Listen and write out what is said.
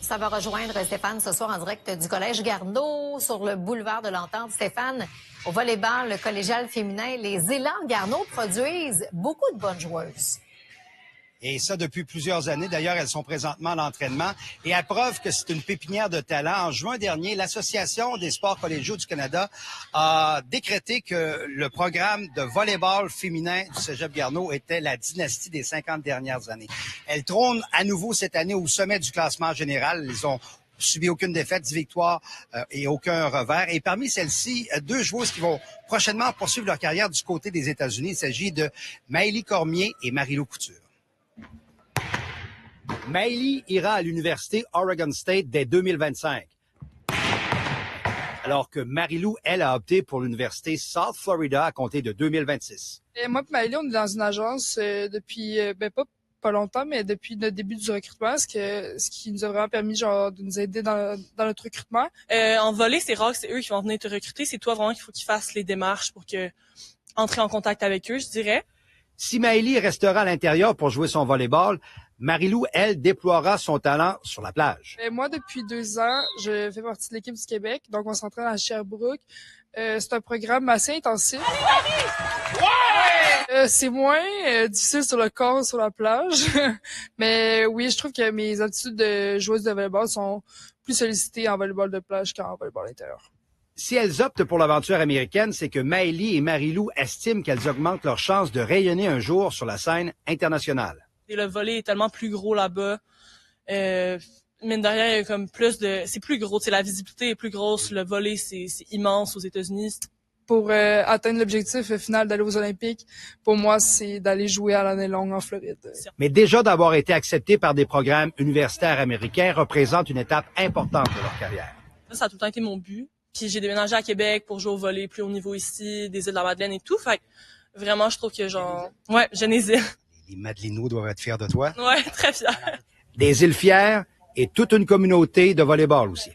Ça va rejoindre Stéphane ce soir en direct du Collège Garneau sur le boulevard de l'Entente. Stéphane, au volleyball collégial féminin, les Élans de Garneau produisent beaucoup de bonnes joueuses. Et ça, depuis plusieurs années. D'ailleurs, elles sont présentement à l'entraînement. Et à preuve que c'est une pépinière de talent, en juin dernier, l'Association des sports collégiaux du Canada a décrété que le programme de volleyball féminin du Cégep Garneau était la dynastie des 50 dernières années. Elle trône à nouveau cette année au sommet du classement général. Ils ont subi aucune défaite, 10 victoires et aucun revers. Et parmi celles-ci, deux joueuses qui vont prochainement poursuivre leur carrière du côté des États-Unis. Il s'agit de Maëlie Cormier et Marie-Lou Couture. Maëlie ira à l'université Oregon State dès 2025. Alors que Marie-Lou, elle, a opté pour l'université South Florida à compter de 2026. Et moi et Maëlie, on est dans une agence depuis, pas longtemps, mais depuis le début du recrutement, ce qui nous a vraiment permis de nous aider dans notre recrutement. En volley, c'est rare que c'est eux qui vont venir te recruter. C'est toi vraiment qu'il faut qu'ils fassent les démarches pour entrer en contact avec eux, je dirais. Si Maëlie restera à l'intérieur pour jouer son volleyball, Marie-Lou, elle, déploiera son talent sur la plage. Et moi, depuis 2 ans, je fais partie de l'équipe du Québec. Donc, on s'entraîne à Sherbrooke. C'est un programme assez intensif. C'est moins difficile sur le corps, sur la plage. Mais oui, je trouve que mes aptitudes de joueuse de volleyball sont plus sollicitées en volleyball de plage qu'en volleyball intérieur. Si elles optent pour l'aventure américaine, c'est que Maëlie et Marie-Lou estiment qu'elles augmentent leurs chances de rayonner un jour sur la scène internationale. Et le volley est tellement plus gros là-bas. Mine de rien, il y a comme c'est plus gros. La visibilité est plus grosse. Le volley, c'est immense aux États-Unis. Pour atteindre l'objectif final d'aller aux Olympiques, pour moi, c'est d'aller jouer à l'année longue en Floride. Mais déjà d'avoir été accepté par des programmes universitaires américains représente une étape importante de leur carrière. Ça a tout le temps été mon but. Puis j'ai déménagé à Québec pour jouer au volley plus haut niveau ici, des îles de la Madeleine et tout. Fait que vraiment, je trouve que Genesille. Les Madelinots doivent être fiers de toi. Ouais, très fiers. Des îles fières et toute une communauté de volleyball aussi.